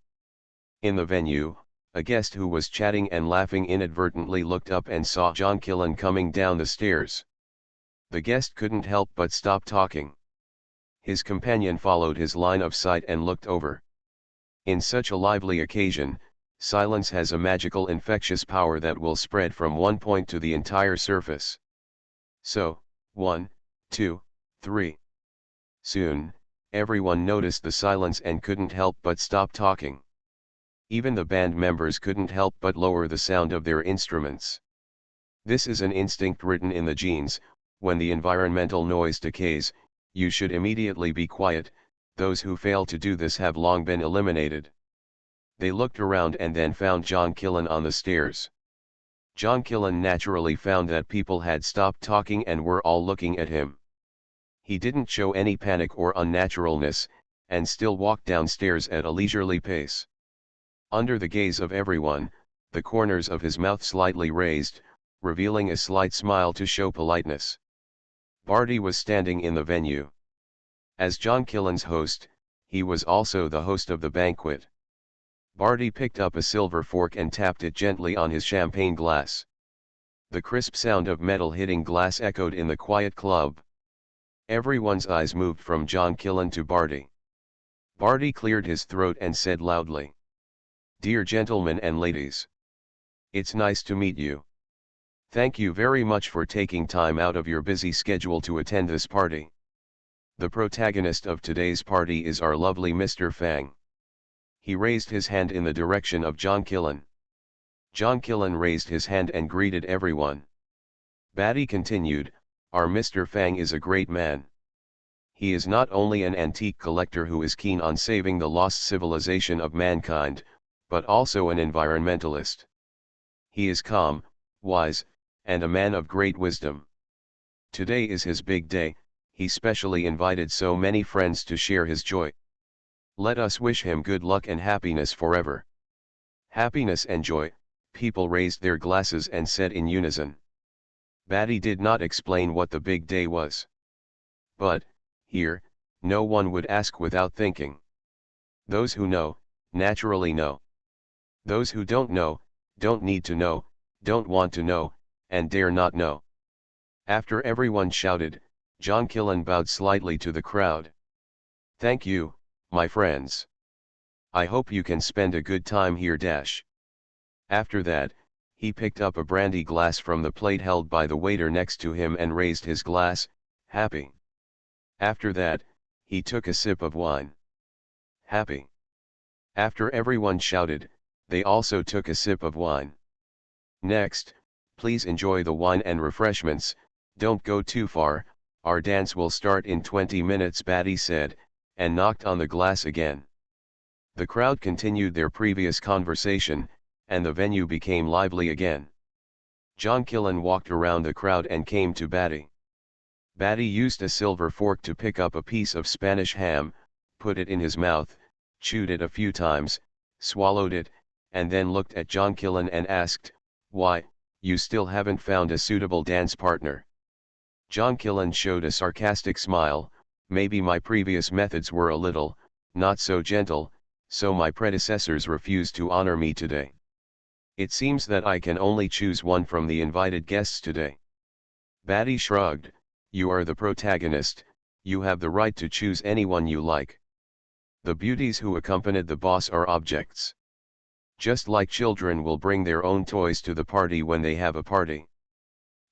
In the venue, a guest who was chatting and laughing inadvertently looked up and saw John Killen coming down the stairs. The guest couldn't help but stop talking. His companion followed his line of sight and looked over. In such a lively occasion, silence has a magical infectious power that will spread from one point to the entire surface. So, 1, 2, 3. Soon, everyone noticed the silence and couldn't help but stop talking. Even the band members couldn't help but lower the sound of their instruments. This is an instinct written in the genes. When the environmental noise decays, you should immediately be quiet. Those who fail to do this have long been eliminated. They looked around and then found John Killen on the stairs. John Killen naturally found that people had stopped talking and were all looking at him. He didn't show any panic or unnaturalness, and still walked downstairs at a leisurely pace. Under the gaze of everyone, the corners of his mouth slightly raised, revealing a slight smile to show politeness. Barty was standing in the venue. As John Killen's host, he was also the host of the banquet. Barty picked up a silver fork and tapped it gently on his champagne glass. The crisp sound of metal hitting glass echoed in the quiet club. Everyone's eyes moved from John Killen to Barty. Barty cleared his throat and said loudly, "Dear gentlemen and ladies. It's nice to meet you. Thank you very much for taking time out of your busy schedule to attend this party. The protagonist of today's party is our lovely Mr. Fang." He raised his hand in the direction of John Killen. John Killen raised his hand and greeted everyone. Barty continued, "Our Mr. Fang is a great man. He is not only an antique collector who is keen on saving the lost civilization of mankind, but also an environmentalist. He is calm, wise, and a man of great wisdom. Today is his big day. He specially invited so many friends to share his joy. Let us wish him good luck and happiness forever." Happiness and joy, people raised their glasses and said in unison. Barty did not explain what the big day was. But, here, no one would ask without thinking. Those who know, naturally know. Those who don't know, don't need to know, don't want to know, and dare not know. After everyone shouted, John Killen bowed slightly to the crowd. "Thank you, my friends. I hope you can spend a good time here. After that, He picked up a brandy glass from the plate held by the waiter next to him and raised his glass, happy. After that, he took a sip of wine. Happy. After everyone shouted, they also took a sip of wine. Next, please enjoy the wine and refreshments, don't go too far, our dance will start in 20 minutes, Batty said, and knocked on the glass again. The crowd continued their previous conversation, and the venue became lively again. John Killen walked around the crowd and came to Batty. Batty used a silver fork to pick up a piece of Spanish ham, put it in his mouth, chewed it a few times, swallowed it, and then looked at John Killen and asked, "Why, you still haven't found a suitable dance partner?" John Killen showed a sarcastic smile, "Maybe my previous methods were a little, not so gentle, so my predecessors refused to honor me today. It seems that I can only choose one from the invited guests today." Batty shrugged, "You are the protagonist, you have the right to choose anyone you like. The beauties who accompanied the boss are objects. Just like children will bring their own toys to the party when they have a party.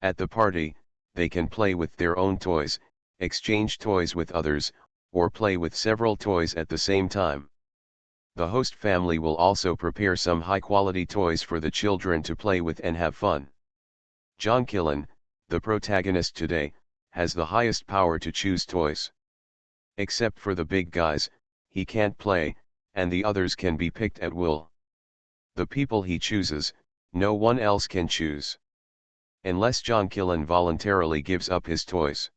At the party, they can play with their own toys, exchange toys with others, or play with several toys at the same time. The host family will also prepare some high-quality toys for the children to play with and have fun. John Killen, the protagonist today, has the highest power to choose toys. Except for the big guys, he can't play, and the others can be picked at will. The people he chooses, no one else can choose. Unless John Killen voluntarily gives up his toys.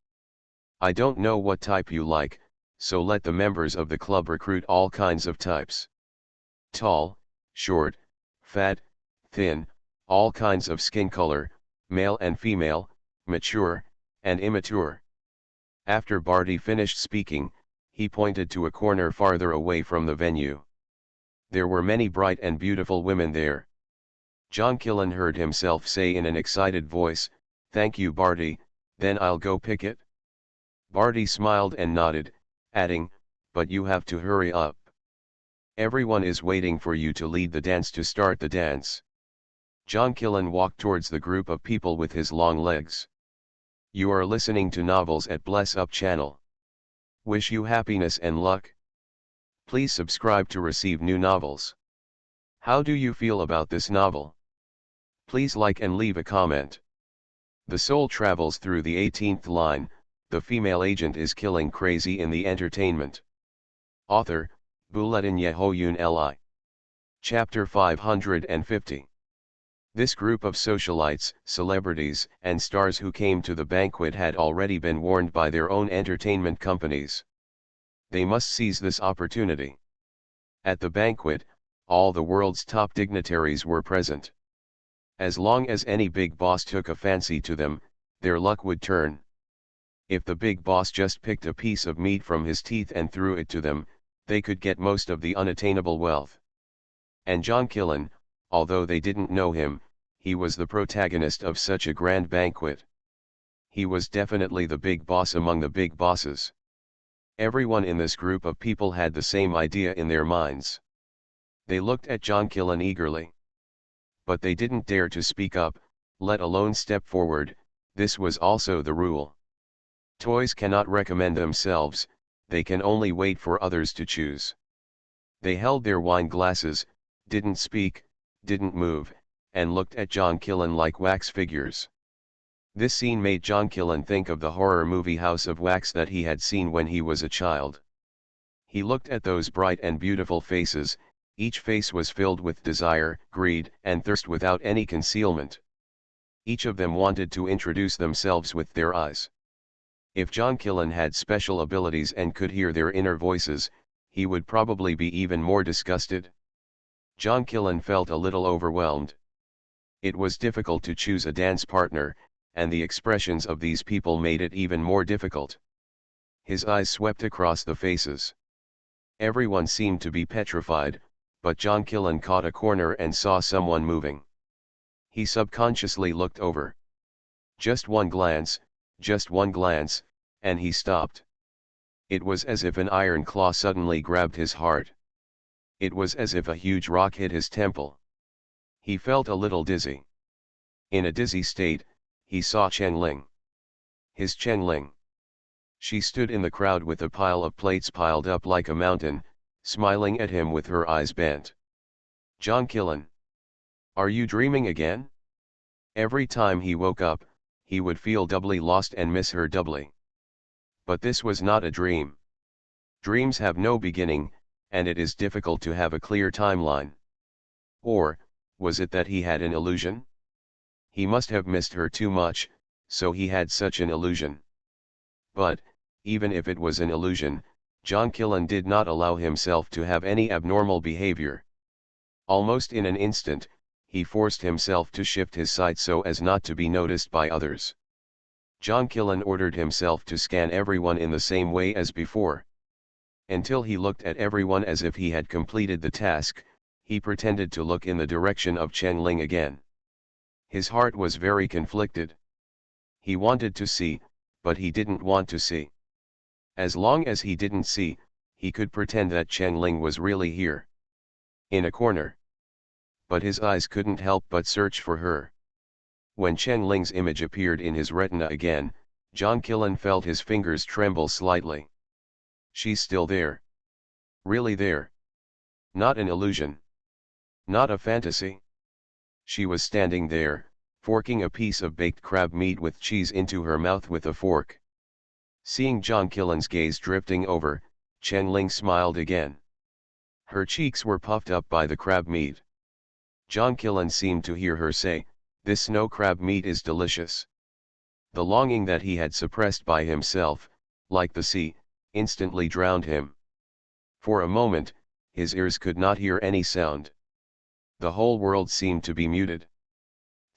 I don't know what type you like, so let the members of the club recruit all kinds of types. Tall, short, fat, thin, all kinds of skin color, male and female, mature, and immature." After Barty finished speaking, he pointed to a corner farther away from the venue. There were many bright and beautiful women there. John Killen heard himself say in an excited voice, "Thank you, Barty, then I'll go pick it." Barty smiled and nodded, adding, "But you have to hurry up. Everyone is waiting for you to lead the dance to start the dance." John Killen walked towards the group of people with his long legs. "You are listening to Novels at Bless Up channel. Wish you happiness and luck. Please subscribe to receive new novels. How do you feel about this novel? Please like and leave a comment. The soul travels through the 18th line, the female agent is killing crazy in the entertainment." Author, Bulletin Yehoyun Li. Chapter 550. This group of socialites, celebrities, and stars who came to the banquet had already been warned by their own entertainment companies. They must seize this opportunity. At the banquet, all the world's top dignitaries were present. As long as any big boss took a fancy to them, their luck would turn. If the big boss just picked a piece of meat from his teeth and threw it to them, they could get most of the unattainable wealth. And John Killen, although they didn't know him, he was the protagonist of such a grand banquet. He was definitely the big boss among the big bosses. Everyone in this group of people had the same idea in their minds. They looked at John Killen eagerly. But they didn't dare to speak up, let alone step forward. This was also the rule. Toys cannot recommend themselves, they can only wait for others to choose. They held their wine glasses, didn't speak, didn't move, and looked at John Killen like wax figures. This scene made John Killen think of the horror movie House of Wax that he had seen when he was a child. He looked at those bright and beautiful faces, each face was filled with desire, greed, and thirst without any concealment. Each of them wanted to introduce themselves with their eyes. If John Killen had special abilities and could hear their inner voices, he would probably be even more disgusted. John Killen felt a little overwhelmed. It was difficult to choose a dance partner, and the expressions of these people made it even more difficult. His eyes swept across the faces. Everyone seemed to be petrified, but John Killen caught a corner and saw someone moving. He subconsciously looked over. Just one glance, and he stopped. It was as if an iron claw suddenly grabbed his heart. It was as if a huge rock hit his temple. He felt a little dizzy. In a dizzy state, he saw Chen Ling. His Chen Ling. She stood in the crowd with a pile of plates piled up like a mountain, smiling at him with her eyes bent. John Killen. Are you dreaming again? Every time he woke up, he would feel doubly lost and miss her doubly. But this was not a dream. Dreams have no beginning, and it is difficult to have a clear timeline. Or, was it that he had an illusion? He must have missed her too much, so he had such an illusion. But, even if it was an illusion, John Killen did not allow himself to have any abnormal behavior. Almost in an instant, he forced himself to shift his sight so as not to be noticed by others. John Killen ordered himself to scan everyone in the same way as before. Until he looked at everyone as if he had completed the task, he pretended to look in the direction of Chen Ling again. His heart was very conflicted. He wanted to see, but he didn't want to see. As long as he didn't see, he could pretend that Chen Ling was really here. In a corner. But his eyes couldn't help but search for her. When Chen Ling's image appeared in his retina again, John Killen felt his fingers tremble slightly. She's still there. Really there. Not an illusion. Not a fantasy. She was standing there, forking a piece of baked crab meat with cheese into her mouth with a fork. Seeing John Killen's gaze drifting over, Chen Ling smiled again. Her cheeks were puffed up by the crab meat. John Killen seemed to hear her say, "This snow crab meat is delicious." The longing that he had suppressed by himself, like the sea, instantly drowned him. For a moment, his ears could not hear any sound. The whole world seemed to be muted.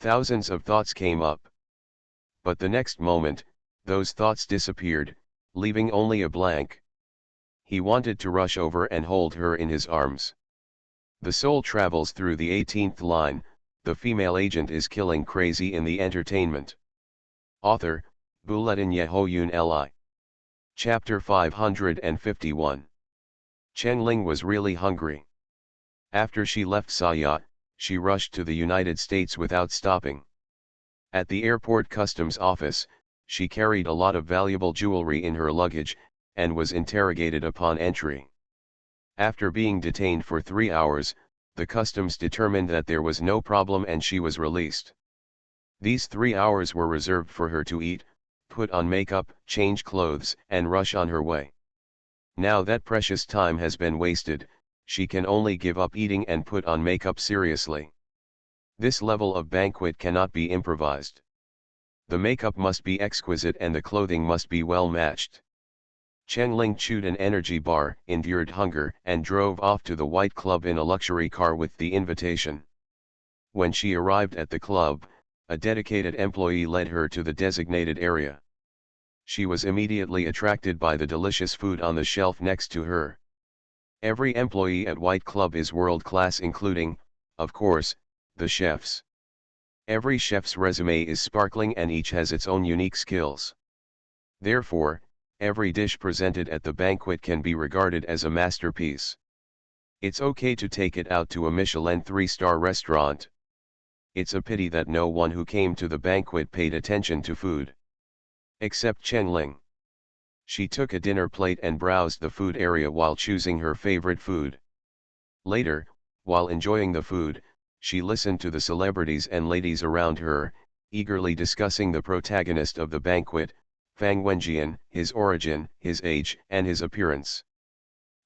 Thousands of thoughts came up. But the next moment, those thoughts disappeared, leaving only a blank. He wanted to rush over and hold her in his arms. The soul travels through the 18th line, the female agent is killing crazy in the entertainment. Author, Buletin Yehoyun Li. Chapter 551. Chen Ling was really hungry. After she left Saya, she rushed to the United States without stopping. At the airport customs office, she carried a lot of valuable jewelry in her luggage, and was interrogated upon entry. After being detained for 3 hours, the customs determined that there was no problem and she was released. These 3 hours were reserved for her to eat, put on makeup, change clothes, and rush on her way. Now that precious time has been wasted, she can only give up eating and put on makeup seriously. This level of banquet cannot be improvised. The makeup must be exquisite and the clothing must be well matched. Chen Ling chewed an energy bar, endured hunger, and drove off to the White Club in a luxury car with the invitation. When she arrived at the club, a dedicated employee led her to the designated area. She was immediately attracted by the delicious food on the shelf next to her. Every employee at White Club is world-class, including, of course, the chefs. Every chef's resume is sparkling and each has its own unique skills. Therefore, every dish presented at the banquet can be regarded as a masterpiece. It's okay to take it out to a Michelin 3-star restaurant. It's a pity that no one who came to the banquet paid attention to food. Except Chen Ling. She took a dinner plate and browsed the food area while choosing her favorite food. Later, while enjoying the food, she listened to the celebrities and ladies around her, eagerly discussing the protagonist of the banquet, Fang Wenjian, his origin, his age, and his appearance.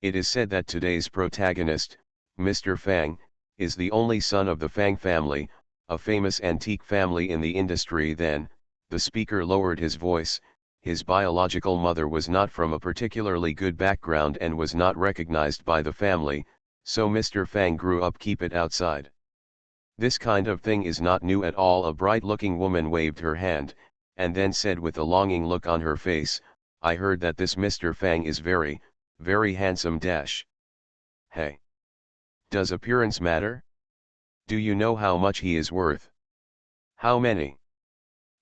It is said that today's protagonist, Mr. Fang, is the only son of the Fang family, a famous antique family in the industry. Then, the speaker lowered his voice. His biological mother was not from a particularly good background and was not recognized by the family, so Mr. Fang grew up keep it outside. This kind of thing is not new at all. A bright-looking woman waved her hand, and then said with a longing look on her face, "I heard that this Mr. Fang is very, very handsome dash. Hey. Does appearance matter? Do you know how much he is worth? How many?"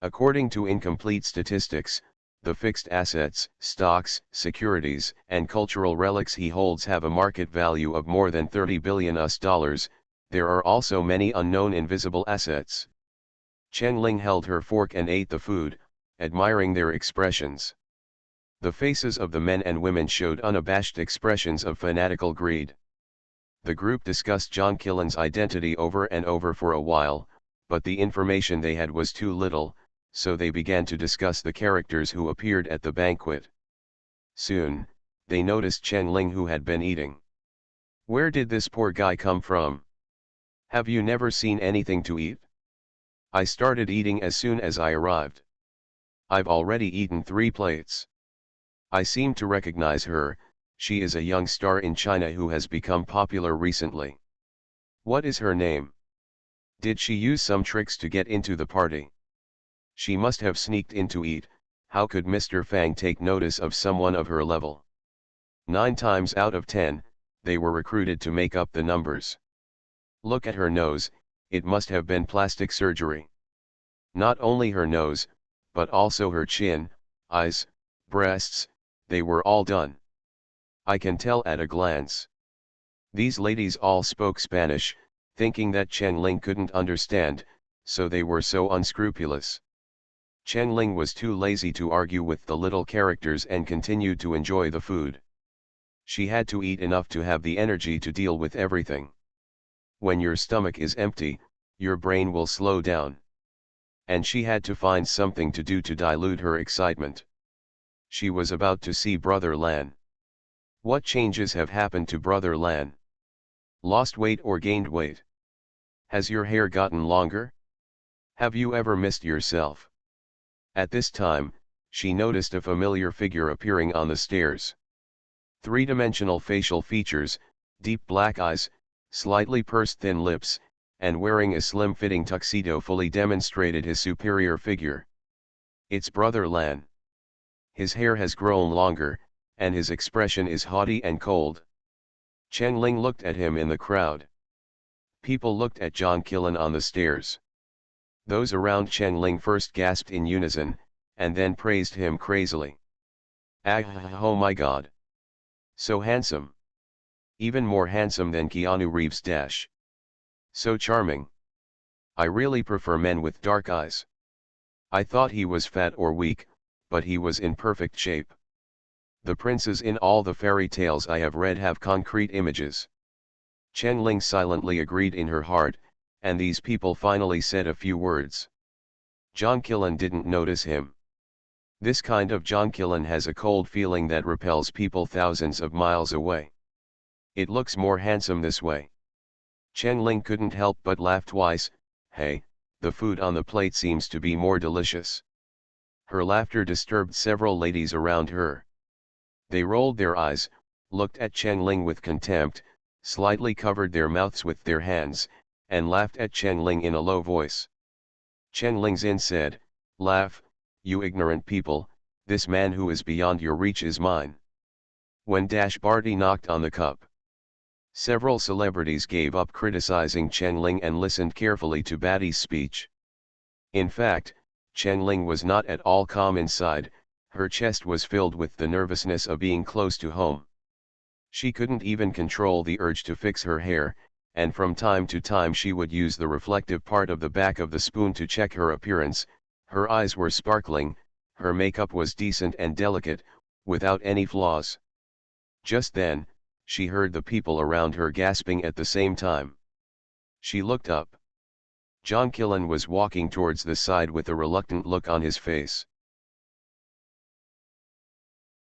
According to incomplete statistics, the fixed assets, stocks, securities, and cultural relics he holds have a market value of more than $30 billion. There are also many unknown invisible assets. Chen Ling held her fork and ate the food, admiring their expressions. The faces of the men and women showed unabashed expressions of fanatical greed. The group discussed John Killen's identity over and over for a while, but the information they had was too little, so they began to discuss the characters who appeared at the banquet. Soon, they noticed Chen Ling, who had been eating. "Where did this poor guy come from? Have you never seen anything to eat? I started eating as soon as I arrived. I've already eaten 3 plates. I seem to recognize her. She is a young star in China who has become popular recently. What is her name? Did she use some tricks to get into the party? She must have sneaked in to eat. How could Mr. Fang take notice of someone of her level?" 9 times out of 10, they were recruited to make up the numbers. "Look at her nose, it must have been plastic surgery. Not only her nose, but also her chin, eyes, breasts, they were all done. I can tell at a glance." These ladies all spoke Spanish, thinking that Chen Ling couldn't understand, so they were so unscrupulous. Chen Ling was too lazy to argue with the little characters and continued to enjoy the food. She had to eat enough to have the energy to deal with everything. When your stomach is empty, your brain will slow down. And she had to find something to do to dilute her excitement. She was about to see Brother Lan. What changes have happened to Brother Lan? Lost weight or gained weight? Has your hair gotten longer? Have you ever missed yourself? At this time, she noticed a familiar figure appearing on the stairs. 3-dimensional facial features, deep black eyes, slightly pursed thin lips, and wearing a slim-fitting tuxedo fully demonstrated his superior figure. It's Brother Lan. His hair has grown longer, and his expression is haughty and cold. Chen Ling looked at him in the crowd. People looked at John Killen on the stairs. Those around Chen Ling first gasped in unison, and then praised him crazily. "Ah, oh my God! So handsome! Even more handsome than Keanu Reeves dash. So charming. I really prefer men with dark eyes. I thought he was fat or weak, but he was in perfect shape. The princes in all the fairy tales I have read have concrete images." Chen Ling silently agreed in her heart, and these people finally said a few words. John Killen didn't notice him. This kind of John Killen has a cold feeling that repels people thousands of miles away. It looks more handsome this way. Chen Ling couldn't help but laugh twice. Hey, the food on the plate seems to be more delicious. Her laughter disturbed several ladies around her. They rolled their eyes, looked at Chen Ling with contempt, slightly covered their mouths with their hands, and laughed at Chen Ling in a low voice. Chen Lingzin said, "Laugh, you ignorant people, this man who is beyond your reach is mine." When Dash Barty knocked on the cup, several celebrities gave up criticizing Chen Ling and listened carefully to Batty's speech. In fact, Chen Ling was not at all calm inside. Her chest was filled with the nervousness of being close to home. She couldn't even control the urge to fix her hair, and from time to time she would use the reflective part of the back of the spoon to check her appearance. Her eyes were sparkling, her makeup was decent and delicate, without any flaws. Just then, she heard the people around her gasping at the same time. She looked up. John Killen was walking towards the side with a reluctant look on his face.